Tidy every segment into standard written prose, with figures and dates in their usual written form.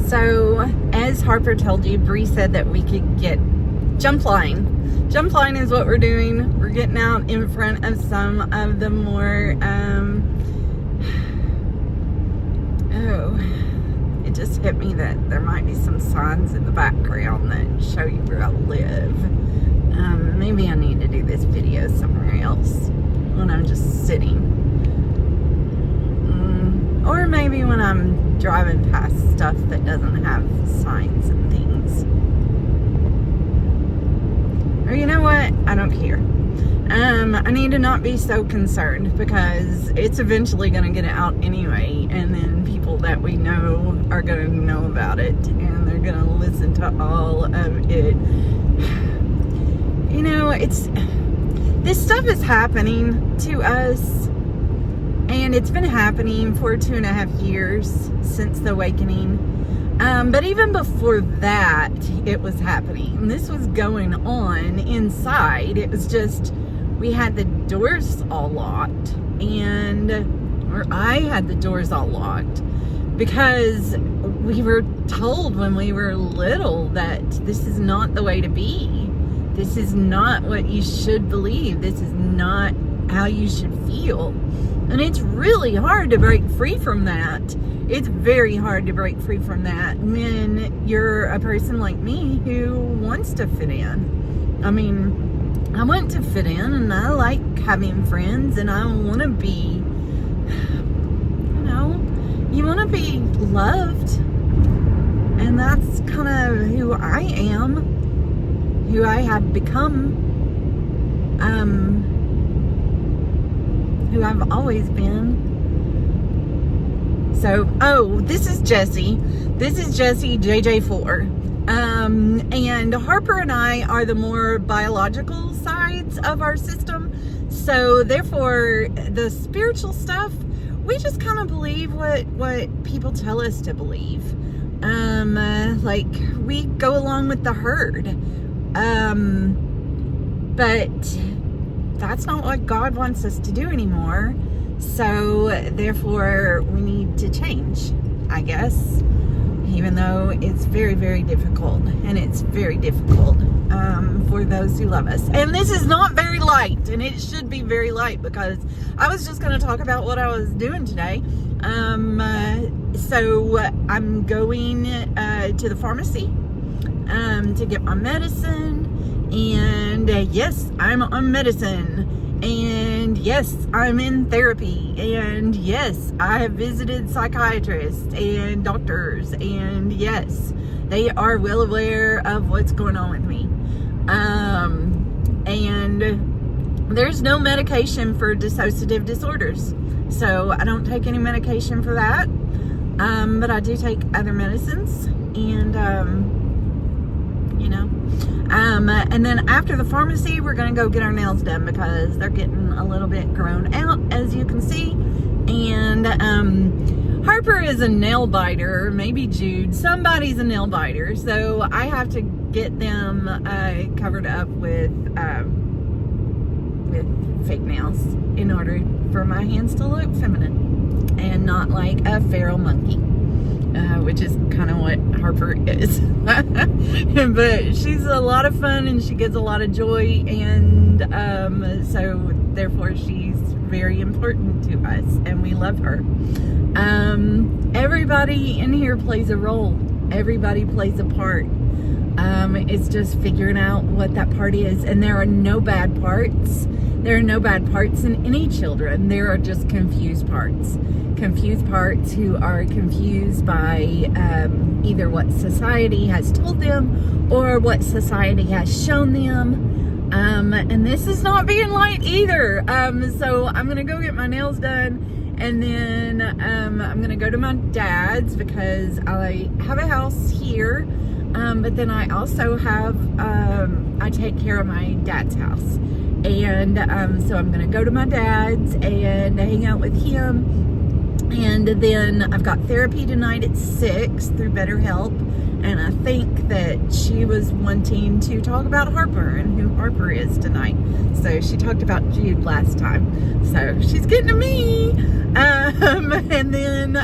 So, as Harper told you, Bree said that we could get jump line. Jump line is what we're doing. We're getting out in front of some of the more, it just hit me that there might be some signs in the background that show you where I live. Maybe I need to do this video somewhere else when I'm just sitting. Or maybe when I'm driving past stuff that doesn't have signs and things. Or you know what? I don't care. I need to not be so concerned because it's eventually going to get out anyway, and then people that we know are going to know about it, and they're going to listen to all of it. You know, this stuff is happening to us, and it's been happening for 2.5 years since the awakening. But even before that, it was happening. And this was going on inside. It was just, we had the doors all locked, or I had the doors all locked because we were told when we were little that this is not the way to be. This is not what you should believe. This is not how you should feel. And it's really hard to break free from that. It's very hard to break free from that when you're a person like me who wants to fit in. I mean, I want to fit in, and I like having friends, and I want to be, you want to be loved. And that's kind of who I am. Who I have become, who I've always been. So, this is Jesse. This is Jesse, JJ4. And Harper and I are the more biological sides of our system. So, therefore, the spiritual stuff, we just kind of believe what people tell us to believe. Like, we go along with the herd. But that's not what God wants us to do anymore. So therefore we need to change, I guess, even though it's very, very difficult, and it's very difficult, for those who love us. And this is not very light, and it should be very light because I was just going to talk about what I was doing today. So I'm going, to the pharmacy, to get my medicine, and yes, I'm on medicine, and yes, I'm in therapy, and yes, I have visited psychiatrists and doctors, and yes, they are well aware of what's going on with me, and there's no medication for dissociative disorders, so I don't take any medication for that, but I do take other medicines, and and then after the pharmacy, we're going to go get our nails done because they're getting a little bit grown out, as you can see. And Harper is a nail biter, maybe Jude. Somebody's a nail biter. So I have to get them covered up with fake nails in order for my hands to look feminine and not like a feral monkey. Which is kind of what Harper is. But she's a lot of fun, and she gives a lot of joy, and so therefore she's very important to us, and we love her. Everybody in here plays a role. Everybody plays a part. It's just figuring out what that part is, and there are no bad parts. There are no bad parts in any children. There are just confused parts. Confused parts who are confused by either what society has told them or what society has shown them. And this is not being light either. So I'm going to go get my nails done, and then I'm going to go to my dad's because I have a house here. But then I also have, I take care of my dad's house. And so I'm going to go to my dad's and hang out with him. And then I've got therapy tonight at 6 through BetterHelp. And I think that she was wanting to talk about Harper and who Harper is tonight. So she talked about Jude last time. So she's getting to me. And then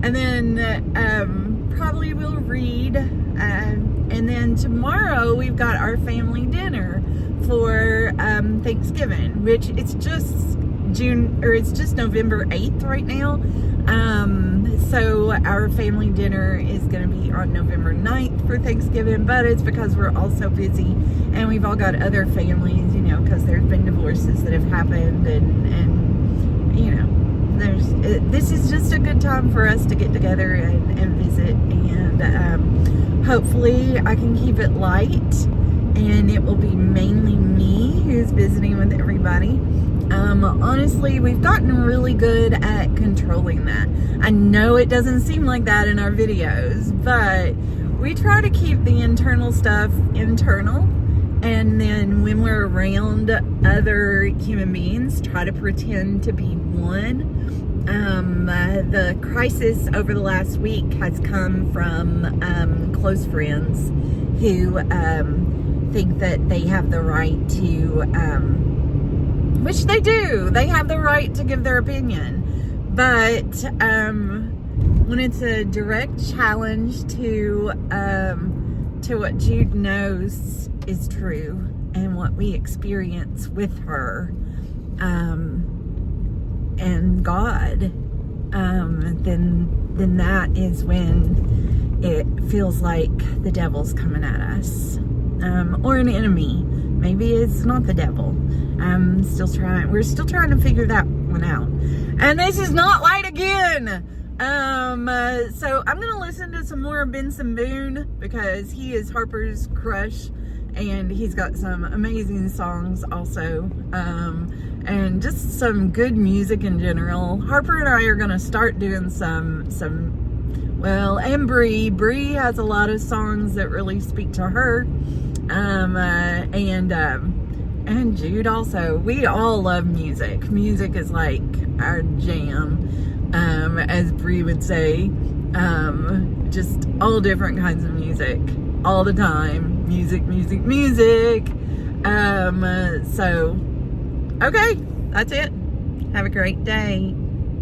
And then probably we'll read. And then tomorrow we've got our family dinner for Thanksgiving, which it's just November 8th right now. So our family dinner is going to be on November 9th for Thanksgiving, but it's because we're all so busy and we've all got other families, you know, because there's been divorces that have happened and you know, this is just a good time for us to get together and visit, and hopefully I can keep it light and it will be mainly me who's visiting with everybody. Honestly, we've gotten really good at controlling that. I know it doesn't seem like that in our videos, but we try to keep the internal stuff internal, and then when we're around other human beings, try to pretend to be one. The crisis over the last week has come from close friends who think that they have the right to, which they do, they have the right to give their opinion, but when it's a direct challenge to what Jude knows is true and what we experience with her and God, then that is when it feels like the devil's coming at us, or an enemy. Maybe it's not the devil. We're still trying to figure that one out. And this is not light again. So I'm going to listen to some more Benson Boone, because he is Harper's crush and he's got some amazing songs also. And just some good music in general. Harper and I are going to start doing and Bree has a lot of songs that really speak to her. And Jude also. We all love music. Music is like our jam, as Bree would say. Just all different kinds of music, all the time. Music. So, okay, that's it. Have a great day.